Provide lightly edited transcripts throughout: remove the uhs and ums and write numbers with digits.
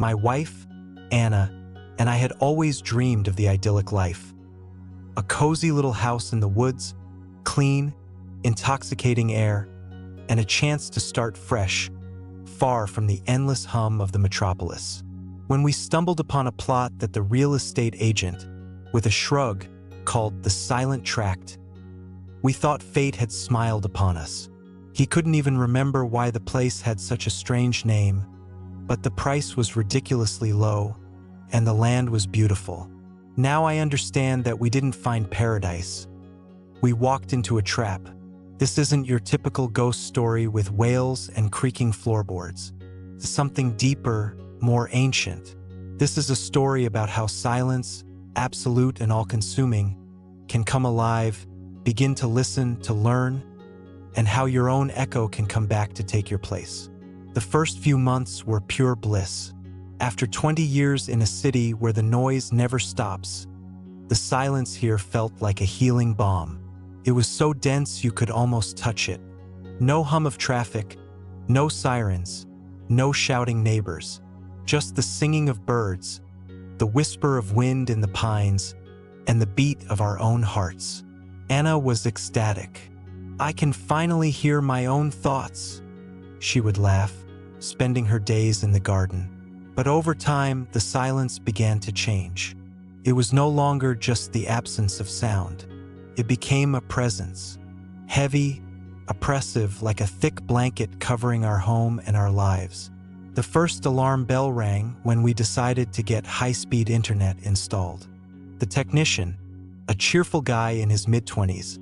my wife, Anna, and I had always dreamed of the idyllic life. A cozy little house in the woods, clean, intoxicating air, and a chance to start fresh, far from the endless hum of the metropolis. When we stumbled upon a plot that the real estate agent, with a shrug, called the Silent Tract, we thought fate had smiled upon us. He couldn't even remember why the place had such a strange name, but the price was ridiculously low, and the land was beautiful. Now I understand that we didn't find paradise. We walked into a trap. This isn't your typical ghost story with whales and creaking floorboards. It's something deeper, more ancient. This is a story about how silence, absolute and all-consuming, can come alive, begin to listen, to learn, and how your own echo can come back to take your place. The first few months were pure bliss. After 20 years in a city where the noise never stops, the silence here felt like a healing balm. It was so dense you could almost touch it. No hum of traffic, no sirens, no shouting neighbors, just the singing of birds, the whisper of wind in the pines, and the beat of our own hearts. Anna was ecstatic. "I can finally hear my own thoughts," she would laugh, spending her days in the garden. But over time, the silence began to change. It was no longer just the absence of sound. It became a presence, heavy, oppressive, like a thick blanket covering our home and our lives. The first alarm bell rang when we decided to get high-speed internet installed. The technician, a cheerful guy in his mid-20s,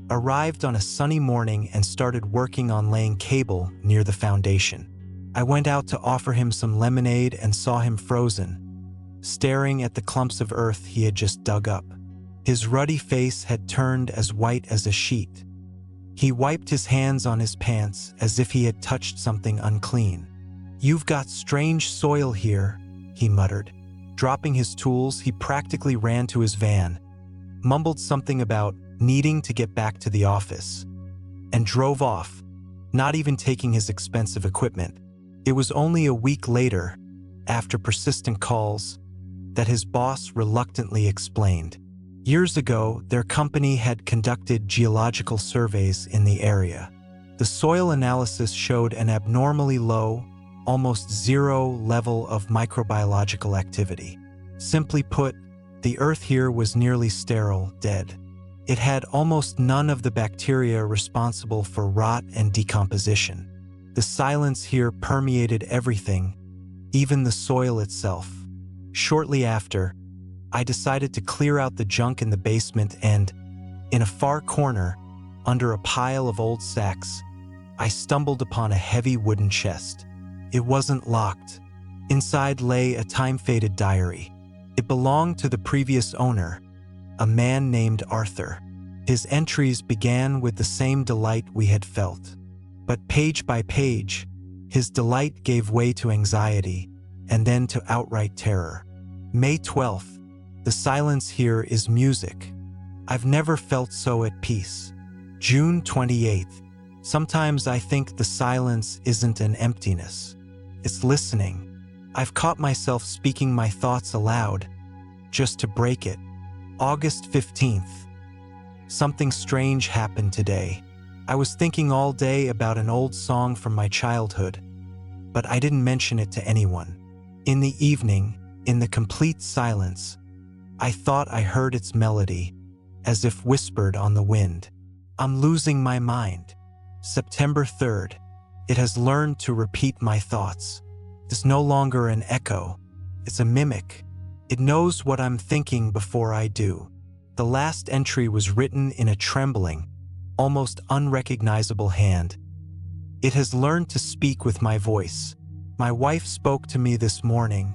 arrived on a sunny morning and started working on laying cable near the foundation. I went out to offer him some lemonade and saw him frozen, staring at the clumps of earth he had just dug up. His ruddy face had turned as white as a sheet. He wiped his hands on his pants as if he had touched something unclean. "You've got strange soil here," he muttered. Dropping his tools, he practically ran to his van, mumbled something about needing to get back to the office, and drove off, not even taking his expensive equipment. It was only a week later, after persistent calls, that his boss reluctantly explained. Years ago, their company had conducted geological surveys in the area. The soil analysis showed an abnormally low, almost zero level of microbiological activity. Simply put, the earth here was nearly sterile, dead. It had almost none of the bacteria responsible for rot and decomposition. The silence here permeated everything, even the soil itself. Shortly after, I decided to clear out the junk in the basement and, in a far corner, under a pile of old sacks, I stumbled upon a heavy wooden chest. It wasn't locked. Inside lay a time-faded diary. It belonged to the previous owner, a man named Arthur. His entries began with the same delight we had felt. But page by page, his delight gave way to anxiety, and then to outright terror. May 12th. The silence here is music. I've never felt so at peace. June 28th. Sometimes I think the silence isn't an emptiness. It's listening. I've caught myself speaking my thoughts aloud, just to break it. August 15th. Something strange happened today. I was thinking all day about an old song from my childhood, but I didn't mention it to anyone. In the evening, in the complete silence, I thought I heard its melody, as if whispered on the wind. I'm losing my mind. September 3rd. It has learned to repeat my thoughts. It's no longer an echo. It's a mimic. It knows what I'm thinking before I do. The last entry was written in a trembling, almost unrecognizable hand. It has learned to speak with my voice. My wife spoke to me this morning,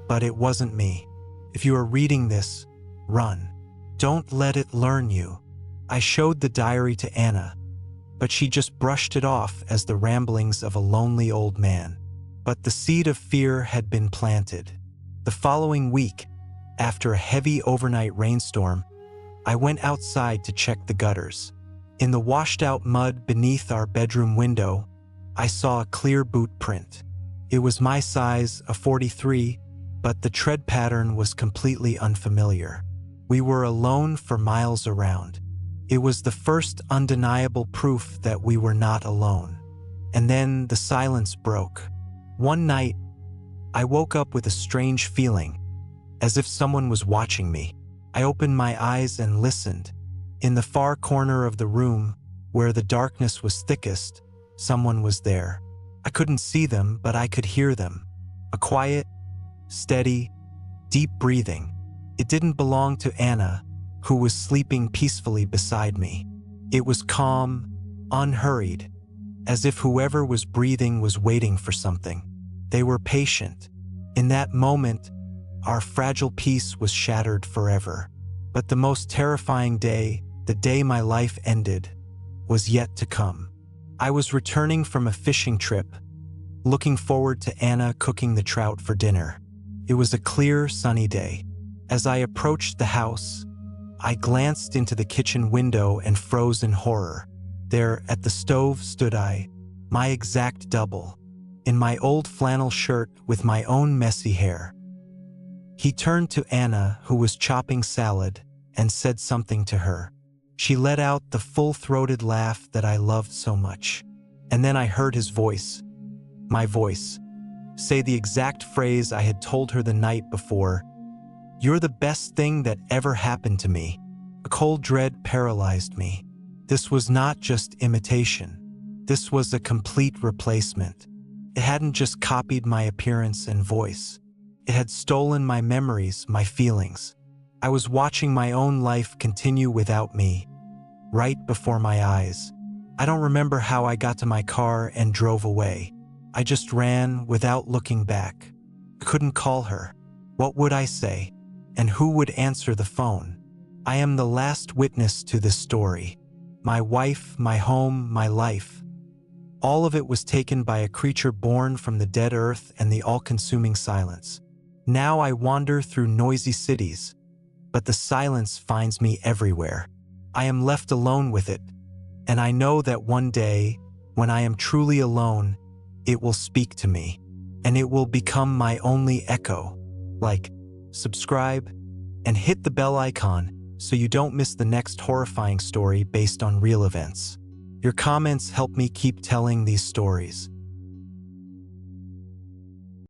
but it wasn't me. If you are reading this, run. Don't let it learn you. I showed the diary to Anna, but she just brushed it off as the ramblings of a lonely old man. But the seed of fear had been planted. The following week, after a heavy overnight rainstorm, I went outside to check the gutters. In the washed-out mud beneath our bedroom window, I saw a clear boot print. It was my size, a 43, but the tread pattern was completely unfamiliar. We were alone for miles around. It was the first undeniable proof that we were not alone. And then the silence broke. One night, I woke up with a strange feeling, as if someone was watching me. I opened my eyes and listened. In the far corner of the room, where the darkness was thickest, someone was there. I couldn't see them, but I could hear them. A quiet, steady, deep breathing. It didn't belong to Anna, who was sleeping peacefully beside me. It was calm, unhurried, as if whoever was breathing was waiting for something. They were patient. In that moment, our fragile peace was shattered forever. But the most terrifying day, the day my life ended, was yet to come. I was returning from a fishing trip, looking forward to Anna cooking the trout for dinner. It was a clear, sunny day. As I approached the house, I glanced into the kitchen window and froze in horror. There, at the stove, stood I, my exact double, in my old flannel shirt with my own messy hair. He turned to Anna, who was chopping salad, and said something to her. She let out the full-throated laugh that I loved so much. And then I heard his voice, my voice, say the exact phrase I had told her the night before. "You're the best thing that ever happened to me." A cold dread paralyzed me. This was not just imitation. This was a complete replacement. It hadn't just copied my appearance and voice. It had stolen my memories, my feelings. I was watching my own life continue without me, right before my eyes. I don't remember how I got to my car and drove away. I just ran without looking back. I couldn't call her. What would I say? And who would answer the phone? I am the last witness to this story. My wife, my home, my life. All of it was taken by a creature born from the dead earth and the all-consuming silence. Now I wander through noisy cities, but the silence finds me everywhere. I am left alone with it, and I know that one day, when I am truly alone, it will speak to me, and it will become my only echo. Like, subscribe, and hit the bell icon so you don't miss the next horrifying story based on real events. Your comments help me keep telling these stories.